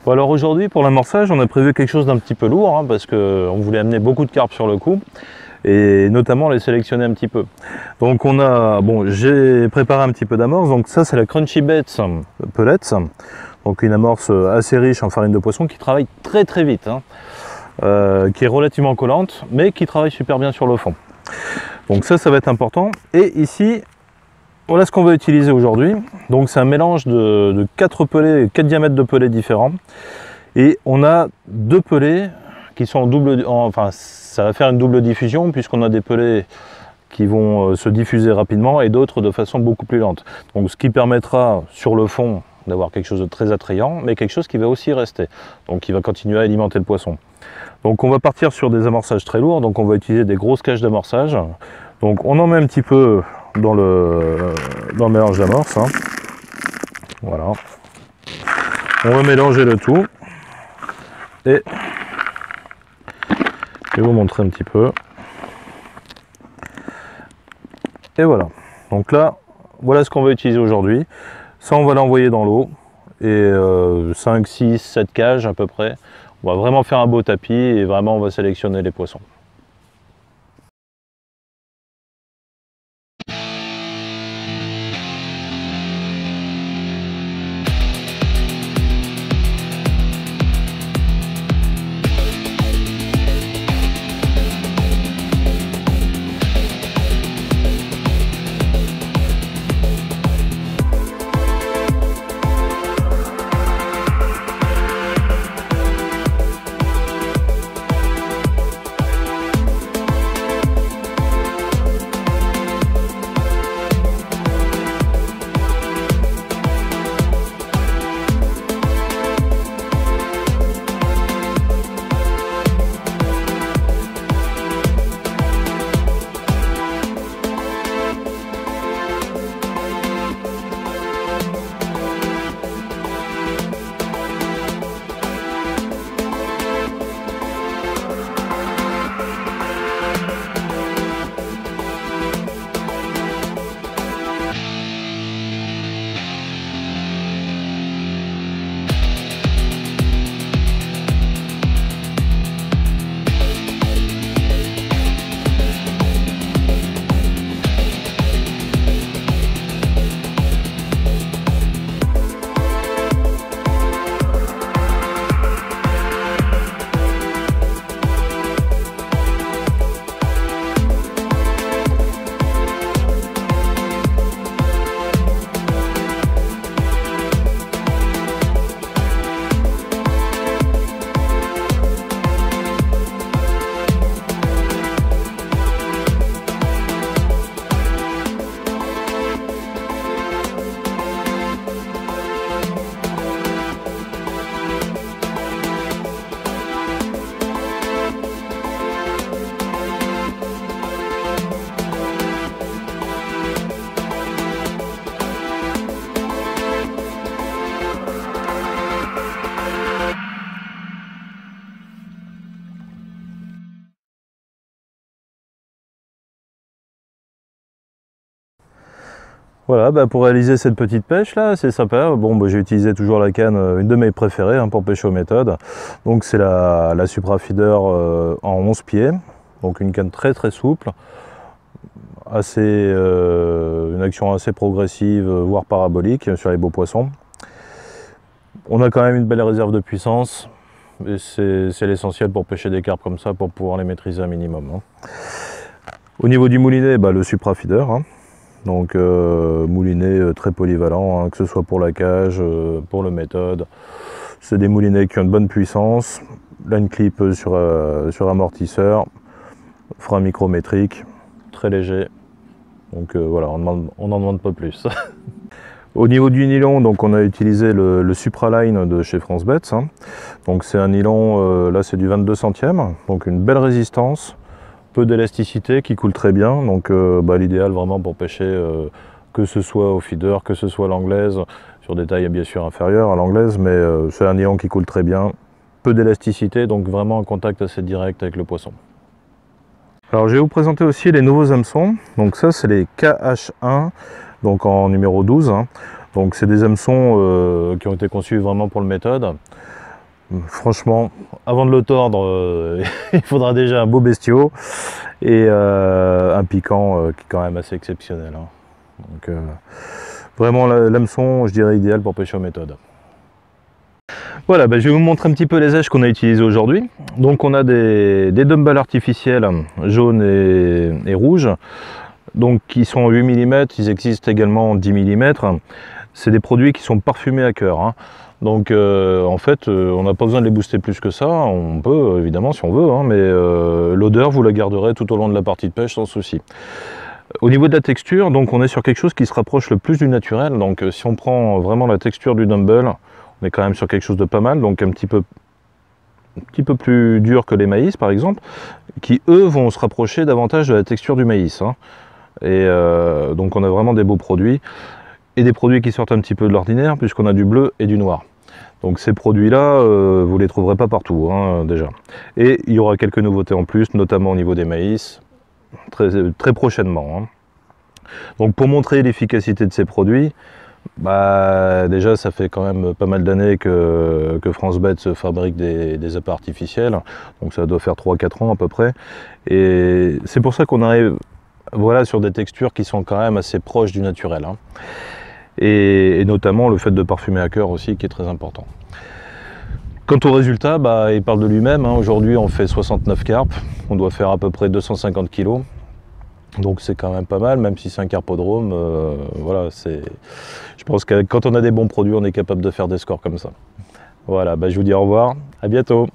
Bon, alors aujourd'hui pour l'amorçage on a prévu quelque chose d'un petit peu lourd hein, parce qu'on voulait amener beaucoup de carpes sur le coup et notamment les sélectionner un petit peu. Donc on a, bon, j'ai préparé un petit peu d'amorce, donc ça c'est la Crunchy Bets Pellets, donc une amorce assez riche en farine de poisson qui travaille très vite, hein, qui est relativement collante mais qui travaille super bien sur le fond. Donc ça va être important. Et ici, voilà ce qu'on va utiliser aujourd'hui. Donc c'est un mélange de 4 pellets, 4 diamètres de pellets différents. Et on a 2 pellets qui sont en double, enfin ça va faire une double diffusion puisqu'on a des pellets qui vont se diffuser rapidement et d'autres de façon beaucoup plus lente. Donc ce qui permettra sur le fond d'avoir quelque chose de très attrayant, mais quelque chose qui va aussi rester. Donc qui va continuer à alimenter le poisson. Donc on va partir sur des amorçages très lourds, donc on va utiliser des grosses cages d'amorçage. Donc on en met un petit peu dans le mélange d'amorce. Hein. Voilà. On va mélanger le tout. Et je vais vous montrer un petit peu. Et voilà. Donc là, voilà ce qu'on va utiliser aujourd'hui. Ça, on va l'envoyer dans l'eau. Et 5, 6, 7 cages à peu près. On va vraiment faire un beau tapis et vraiment on va sélectionner les poissons. Voilà, bah pour réaliser cette petite pêche là, c'est sympa. Bon, bah, j'ai utilisé toujours la canne, une de mes préférées hein, pour pêcher aux méthodes. Donc c'est la Supra Feeder en 11 pieds. Donc une canne très souple, une action assez progressive, voire parabolique sur les beaux poissons. On a quand même une belle réserve de puissance. Et c'est l'essentiel pour pêcher des carpes comme ça, pour pouvoir les maîtriser un minimum. Hein. Au niveau du moulinet, bah, le Supra Feeder. Hein. Donc moulinet très polyvalent, hein, que ce soit pour la cage, pour le méthode. C'est des moulinets qui ont une bonne puissance, line clip sur amortisseur, frein micrométrique, très léger. Donc voilà, on n'en demande pas plus. Au niveau du nylon, donc on a utilisé le Supraline de chez France Bets. Hein. Donc c'est un nylon, là c'est du 22 centièmes, donc une belle résistance. Peu d'élasticité qui coule très bien, donc l'idéal vraiment pour pêcher que ce soit au feeder, que ce soit à l'anglaise, sur des tailles bien sûr inférieures à l'anglaise, mais c'est un nylon qui coule très bien, peu d'élasticité, donc vraiment un contact assez direct avec le poisson. Alors je vais vous présenter aussi les nouveaux hameçons, donc ça c'est les KH1, donc en numéro 12, hein. Donc c'est des hameçons qui ont été conçus vraiment pour le méthode. Franchement, avant de le tordre, il faudra déjà un beau bestiau et un piquant qui est quand même assez exceptionnel, hein. Donc, vraiment l'hameçon, je dirais, idéal pour pêcher aux méthodes. Voilà, je vais vous montrer un petit peu les éches qu'on a utilisées aujourd'hui. Donc on a des dumbbells artificiels jaunes et rouges, donc qui sont en 8 mm, ils existent également en 10 mm. C'est des produits qui sont parfumés à cœur, hein. Donc en fait, on n'a pas besoin de les booster plus que ça. On peut évidemment si on veut, hein, mais l'odeur vous la garderez tout au long de la partie de pêche sans souci. Au niveau de la texture, donc on est sur quelque chose qui se rapproche le plus du naturel. Donc si on prend vraiment la texture du dumbbell, on est quand même sur quelque chose de pas mal, donc un petit peu plus dur que les maïs par exemple, qui eux vont se rapprocher davantage de la texture du maïs, hein. Et donc on a vraiment des beaux produits, et des produits qui sortent un petit peu de l'ordinaire, puisqu'on a du bleu et du noir. Donc ces produits-là, vous ne les trouverez pas partout, hein, déjà. Et il y aura quelques nouveautés en plus, notamment au niveau des maïs, très prochainement, hein. Donc pour montrer l'efficacité de ces produits, déjà ça fait quand même pas mal d'années que France Bet fabrique des appâts artificiels, donc ça doit faire 3-4 ans à peu près, et c'est pour ça qu'on arrive, voilà, sur des textures qui sont quand même assez proches du naturel, hein. Et notamment le fait de parfumer à cœur aussi, qui est très important. Quant au résultat, il parle de lui-même, hein. Aujourd'hui on fait 69 carpes, on doit faire à peu près 250 kg. Donc c'est quand même pas mal, même si c'est un carpodrome. Voilà, je pense que quand on a des bons produits, on est capable de faire des scores comme ça. Voilà, je vous dis au revoir, à bientôt.